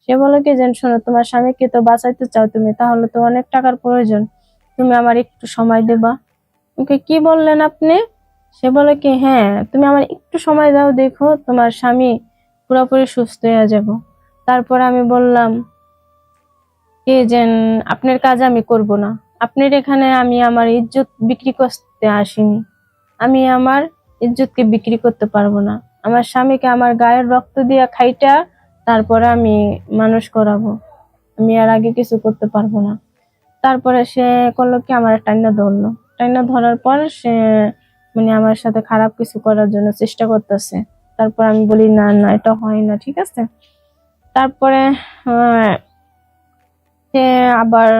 সে বলে কি যে শোনো, তোমার স্বামীকে তো বাঁচাইতে চাও তুমি, তাহলে তো অনেক টাকার প্রয়োজন, তুমি আমার একটু সময় দেবা। ওকে, কি বললেন আপনি? সে বলে কি, হ্যাঁ তুমি আমার একটু সময় দাও, দেখো তোমার স্বামী পুরোপুরি সুস্থ হয়ে যাব। তারপর আমি বললাম কি যে আপনার কাজ আমি করব না, আপনার এখানে আমি আমার ইজ্জত বিক্রি করতে আসিনি, আমি আমার ইজ্জতকে বিক্রি করতে পারবো না। আমার স্বামীকে আমার গায়ের রক্ত দিয়া খাইটা তারপরে আমি মানুষ করাবো, আমি আর আগে কিছু করতে পারবো না। তারপরে সে করলো কি, আমার টাইনা ধরলো। টাইনা ধরার পর সে আমার সাথে খারাপ কিছু করার জন্য চেষ্টা করতেছে। তারপর আমি বলি না না, এটা হয় না, ঠিক আছে। তারপরে সে আবার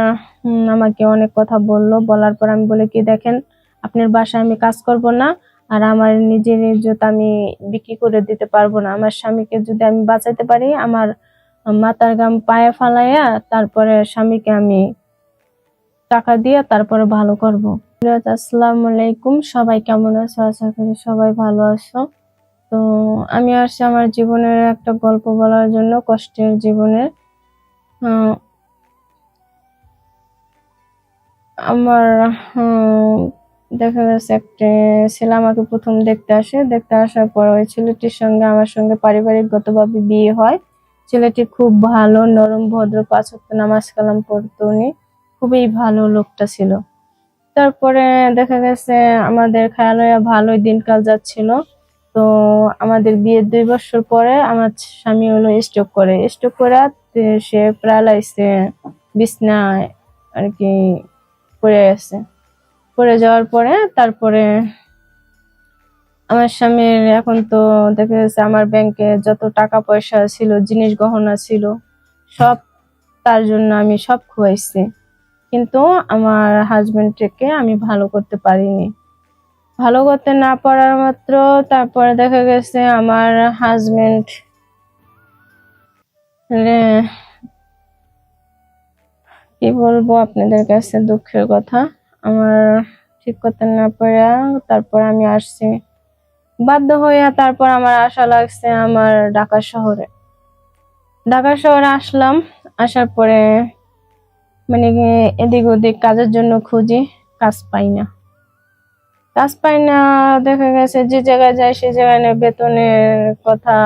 আমাকে অনেক কথা বললো। বলার পর আমি বলে কি, দেখেন আপনার বাসায় আমি কাজ করব না, আর আমার নিজের ইজ্জত আমি বিক্রি করে দিতে পারবো না। আমার স্বামীকে যদি আমি বাঁচাইতে পারি, আমার মাথার ঘাম পায়ে ফালাইয়া তারপরে স্বামীকে আমি টাকা দিয়ে তারপরে ভালো করব। আসসালামু আলাইকুম, সবাই কেমন আছো? আশা করি সবাই ভালো আছো। তো আমি আসছি আমার জীবনের একটা গল্প বলার জন্য, কষ্টের জীবনের। আমার দেখা গেছে একটা ছেলে আমাকে প্রথম দেখতে আসে। দেখতে আসার পর ওই ছেলেটির সঙ্গে আমার সঙ্গে পারিবারিকগতভাবে বিয়ে হয়। ছেলেটি খুব ভালো, নরম, ভদ্র, 5 ওয়াক্ত নামাজ কালাম পড়তো উনি, খুবই ভালো লোকটা ছিল। তারপরে দেখা গেছে আমাদের খেয়ালয়া ভালোই দিনকাল যাচ্ছিল। তো আমাদের বিয়ের 2 বছর পরে আমার স্বামী হলো স্ট্রোক করে। স্ট্রোক করে সে প্যারালাইসে বিছনায় আর কি পড়ে গেছে। পড়ে যাওয়ার পরে তারপরে আমার স্বামীর এখন তো দেখা যাচ্ছে আমার ব্যাংকে যত টাকা পয়সা ছিল, জিনিস গহনা ছিল, সব তার জন্য আমি সব খুয়াইছি, কিন্তু আমার হাজবেন্ডকে আমি ভালো করতে পারিনি। ভালো করতে না পারার মাত্র তারপরে দেখা গেছে আমার হাজবেন্ড কি বলবো আপনাদের কাছে, দুঃখের কথা, আমার ঠিক করতে না পারা তারপর আমি আসছি বাধ্য হইয়া। তারপর আমার আশা লাগছে আমার ঢাকা শহরে। ঢাকা শহরে আসলাম। আসার পরে এদিক ওদিক কাজের জন্য খুঁজি, কাজ পাই না। কাজ পাই না, দেখা গেছে যে জায়গায় যাই সে জায়গায় বেতনের কথা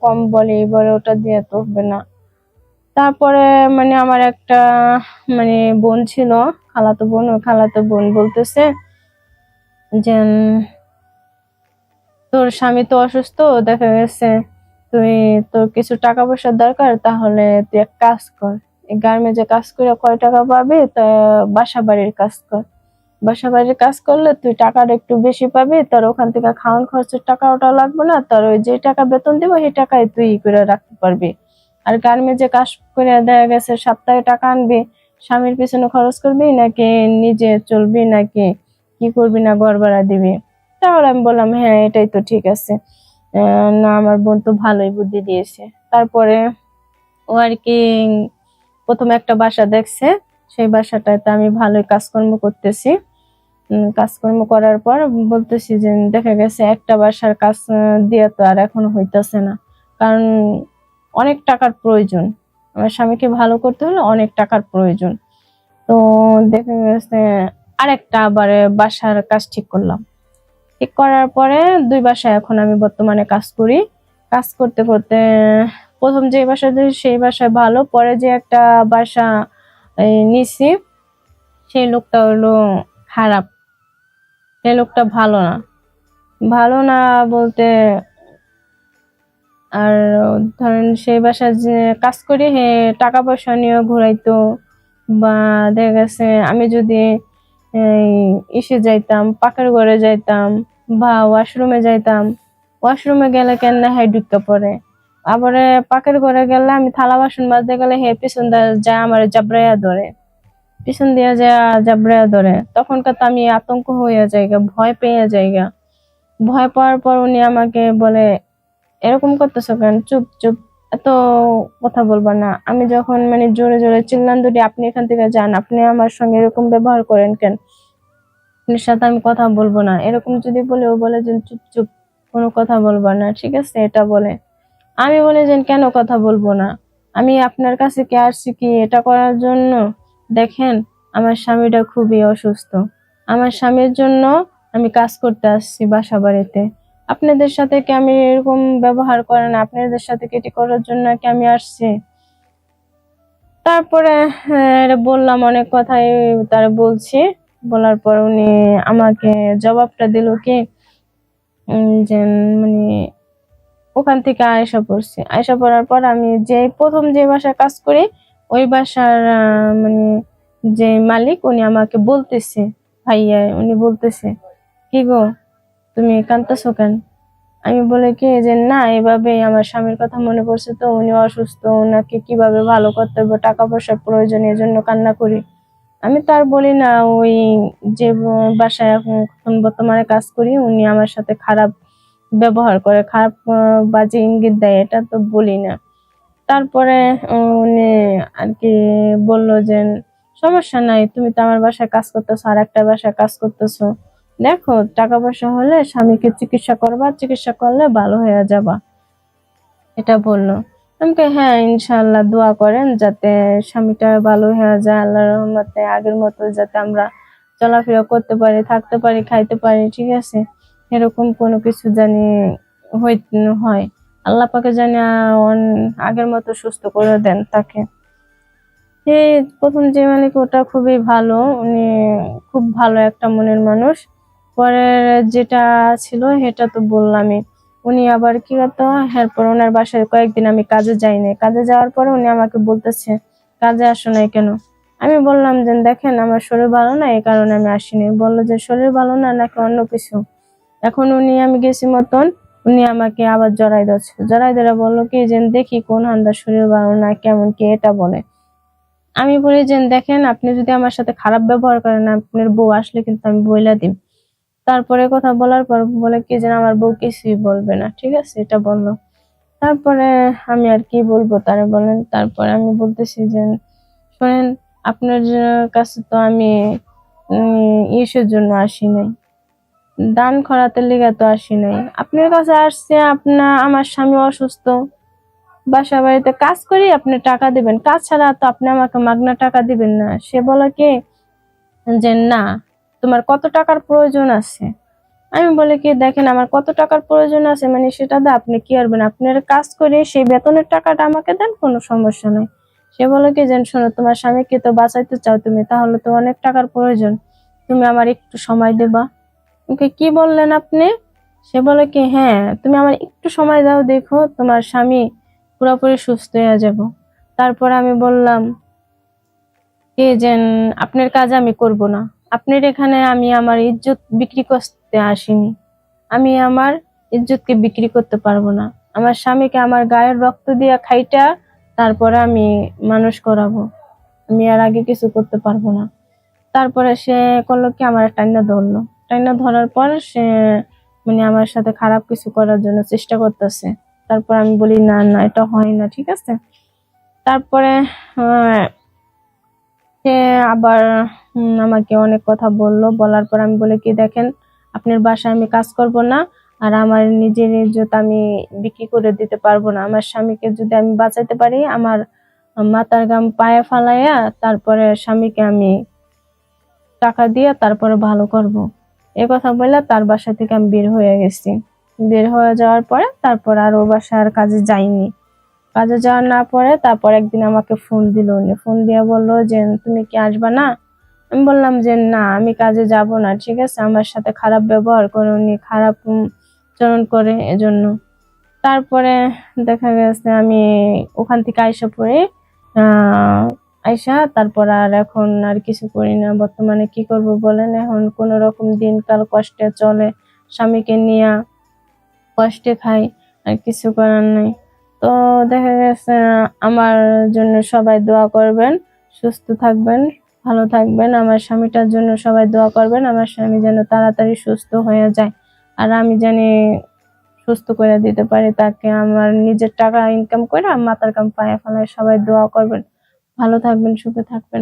কম বলে, এবারে ওটা দিয়ে তো হবে না। তারপরে আমার একটা বোন ছিল, খালাতো বোন বলতেছে যে তোর স্বামী তো অসুস্থ, দেখা গেছে তোর কিছু টাকা পয়সার দরকার, তাহলে তুই এক কাজ কর, গার্মেন্টে কাজ করে কয় টাকা পাবি, তা বাসা বাড়ির কাজ কর। বাসা বাড়ির কাজ করলে তুই টাকাটা একটু বেশি পাবি, তোর ওখান থেকে খাওয়ান খরচের টাকা ওটা লাগবে না, তোর ওই যে টাকা বেতন দিব সেই টাকায় তুই করে রাখতে পারবি। আর গার্মেন্টে কাজ করে দেখা গেছে সপ্তাহে টাকা আনবি, স্বামীর পিছনে খরচ করবি নাকি নিজে চলবি, নাকি কি করবি, না ঘর ভাড়া দিবি। তাহলে আমি বললাম হ্যাঁ এটাই তো ঠিক আছে। না, আমার বোন তো ভালোই বুদ্ধি দিয়েছে। তারপরে ও আর কি প্রথমে একটা বাসা দেখছে, সেই বাসাটাতে আমি ভালোই কাজকর্ম করতেছি। কাজকর্ম করার পর বলতেছি যে দেখা গেছে একটা বাসার কাজ দিয়ে তো আর এখন হইতেছে না, কারণ অনেক টাকার প্রয়োজন, আমার স্বামীকে ভালো করতে হলে অনেক টাকার প্রয়োজন। তো দেখা গেছে আরেকটা আবার বাসার কাজ ঠিক করলাম। ঠিক করার পরে 2 বাসায় এখন আমি বর্তমানে কাজ করি। কাজ করতে করতে প্রথম যে বাসায় দিই সেই বাসায় ভালো, পরে যে একটা বাসা নিছি সেই লোকটা হলো খারাপ, সেই লোকটা ভালো না। ভালো না বলতে, আর ধরেন সেই বাসায় যে কাজ করি হে টাকা পয়সা নিয়ে ঘুরাইতো, বা দেখা গেছে আমি যদি ইসে যাইতাম, পাকের ঘরে যাইতাম বা ওয়াশরুমে যাইতাম, ওয়াশরুমে গেলে কেন না হে ঢুকতে পড়ে। আবার পাকের ঘরে গেলে আমি থালা বাসন মাজতে গেলে হে পিছন দিয়ে যায় আমার জাবরাইয়া ধরে, পিছন দিয়ে যায় জাবরাইয়া ধরে। তখনকার তো আমি আতঙ্ক হইয়া যাইগা, ভয় পেয়ে যাইগা। ভয় পাওয়ার পর উনি আমাকে বলে এরকম করতেছো কেন, চুপ চুপ, এত কথা বলবা না। আমি যখন জোরে জোরে চিল্লান ধরি, আপনি এখান থেকে যান, আপনি আমার সঙ্গে এরকম ব্যবহার করেন কেন, আপনার সাথে আমি কথা বলবো না, এরকম যদি বলে, ও বলে যে চুপ চুপ, কোনো কথা বলবা না, ঠিক আছে, এটা বলে। আমি বলে যে কেন কথা বলবো না, আমি আপনার কাছে কি আসছি কি এটা করার জন্য? দেখেন, আমার স্বামীটা খুবই অসুস্থ। আমার স্বামীর জন্য আমি কাজ করতে আসছি বাসা বাড়িতে। আপনাদের সাথে কি আমি এরকম ব্যবহার করে না? আপনাদের সাথে কি এটি করার জন্য কি আমি আসছি? তারপরে বললাম অনেক কথাই তার বলছি। বলার পর উনি আমাকে জবাবটা দিল কি যে মানে ওখান থেকে আয়সা পড়ার পর আমি যে প্রথম যে বাসায় কাজ করি ওই বাসার মানে যে মালিক উনি আমাকে বলতেছে, ভাইয়া উনি বলতেছে, কি গো তুমি কাঁদতেছো কেন? আমি বলে কি যে না, এভাবে আমার স্বামীর কথা মনে পড়ছে, তো উনি অসুস্থ, ওনাকে কিভাবে ভালো করতে হবে, টাকা পয়সার প্রয়োজন, এই জন্য কান্না করি। আমি তো আর বলি না ওই যে বাসায় এখন বর্তমানে কাজ করি উনি আমার সাথে খারাপ ব্যবহার করে, খারাপ বাজে ইঙ্গিত দেয়, এটা তো বলি না। তারপরে উনি আর কি বললো যে সমস্যা নাই, তুমি তো আমার বাসায় কাজ করতেছো, আর একটা বাসায় কাজ করতেছো, দেখো টাকা পয়সা হলে স্বামীকে চিকিৎসা করবা, চিকিৎসা করলে ভালো হয়ে যাবা, এটা বললো। আমাকে হ্যাঁ ইনশাআল্লাহ দোয়া করেন যাতে স্বামীটা ভালো হয়ে যায়, আল্লাহর রহমতে আগের মতো যাতে আমরা চলাফেরা করতে পারি, থাকতে পারি, খাইতে পারি, ঠিক আছে? এরকম কোনো কিছু জানি হয়, আল্লাহ পাকে জানি আগের মতো সুস্থ করে দেন তাকে। এই প্রথম যে মালিক ওটা খুবই ভালো, উনি খুব ভালো একটা মনের মানুষ। পরের যেটা ছিল সেটা তো বললামই। উনি আবার কি করতো, এরপর ওনার বাসায় কয়েকদিন আমি কাজে যাইনি, কাজে যাওয়ার পরে উনি আমাকে বলতেছে কাজে আসো নাই কেন? আমি বললাম যে দেখেন আমার শরীর ভালো না, এই কারণে আমি আসিনি। বললো যে শরীর ভালো না নাকি অন্য কিছু? এখন উনি আমি গেছি মতন উনি আমাকে আবার জড়াই ধরে বললো কি যে দেখি কোন হান্দার শরীর ভালো না, কেমন কি এটা বলে। আমি বলি যে দেখেন আপনি যদি আমার সাথে খারাপ ব্যবহার করেন আপনার বউ আসলে কিন্তু আমি বইলা দিই। তারপরে কথা বলার পর বলে কি যে আমার বউ কিছুই বলবে না, ঠিক আছে, এটা বললো। তারপরে আমি আর কি বলবো তারে বলেন। তারপরে আমি বলতেছি যে শোনেন, আপনার কাছে তো আমি ইসের জন্য আসি নাই, দান খরাতের লিগে তো আসি নাই, আপনার কাছে আসছে আপনার আমার স্বামী অসুস্থ, বাসা বাড়িতে কাজ করি আপনি টাকা দিবেন, কাজ ছাড়া তো আপনি আমাকে মাগনা টাকা দিবেন না। সে বলে কি যে না, তোমার কত টাকার প্রয়োজন আছে? আমি বলি কি দেখেন আমার কত টাকার প্রয়োজন আছে মানে সেটা দিয়ে আপনি কি করবেন, আপনার কাজ করে সেই বেতনের টাকাটা আমাকে দেন, কোনো সমস্যা নাই। সে বলে কি যে শোনো, তোমার স্বামীকে তো বাঁচাইতে চাও তুমি, তাহলে তো অনেক টাকার প্রয়োজন, তুমি আমার একটু সময় দেবা। ওকে কি বললেন আপনি? সে বলে কি হ্যাঁ তুমি আমার একটু সময় দাও, দেখো তোমার স্বামী পুরোপুরি সুস্থ হয়ে যাব। তারপর আমি বললাম কি যে আপনার কাজ আমি করব না, আপনার এখানে আমি আমার ইজ্জত বিক্রি করতে আসিনি, আমি আমার ইজ্জতকে বিক্রি করতে পারবো না। আমার স্বামীকে আমার গায়ের রক্ত দিয়ে খাইটা তারপরে আমি মানুষ করাবো, আমি আর আগে কিছু করতে পারবো না। তারপরে সে করলো কি আমার টাইনা ধরলো, টাইনা ধরার পর সে মানে আমার সাথে খারাপ কিছু করার জন্য চেষ্টা করতেছে। তারপর আমি বলি না না এটা হয় না, ঠিক আছে। তারপরে আহ, সে আবার আমাকে অনেক কথা বললো। বলার পর আমি বলে কি দেখেন আপনার বাসায় আমি কাজ করব না, আর আমার নিজের ইজ্জত আমি বিক্রি করে দিতে পারবো না। আমার স্বামীকে যদি আমি বাঁচাইতে পারি আমার মাথার ঘাম পায়ে ফালাইয়া তারপরে স্বামীকে আমি টাকা দিয়ে তারপরে ভালো করব। এ কথা বলে তার বাসা থেকে আমি বের হয়ে গেছি। বের হয়ে যাওয়ার পরে তারপর আর ও বাসার কাজে যাইনি। কাজে যাওয়ার না পরে তারপর একদিন আমাকে ফোন দিল, উনি ফোন দিয়ে বললো যে তুমি কি আসবা না? আমি বললাম যে না আমি কাজে যাব না, ঠিক আছে, আমার সাথে খারাপ ব্যবহার করে উনি, খারাপ আচরণ করে এজন্য। তারপরে দেখা গেছে আমি ওখান থেকে আইসা পড়ে আইসা তারপর আর এখন আর কিছু করি না। বর্তমানে কি করব বলেন, এখন কোন রকম দিনকাল কষ্টে চলে, স্বামীকে নিয়ে কষ্টে খাই, আর কিছু করার নাই। তো দেখা গেছে আমার জন্য সবাই দোয়া করবেন, সুস্থ থাকবেন, ভালো থাকবেন। আমার স্বামীটার জন্য সবাই দোয়া করবেন, আমার স্বামী যেন তাড়াতাড়ি সুস্থ হয়ে যায়, আর আমি জানি সুস্থ করে দিতে পারি তাকে, আমার নিজের টাকা ইনকাম করে মাথার কাম পায়ে ফেলায়। সবাই দোয়া করবেন, ভালো থাকবেন, সুখে থাকবেন।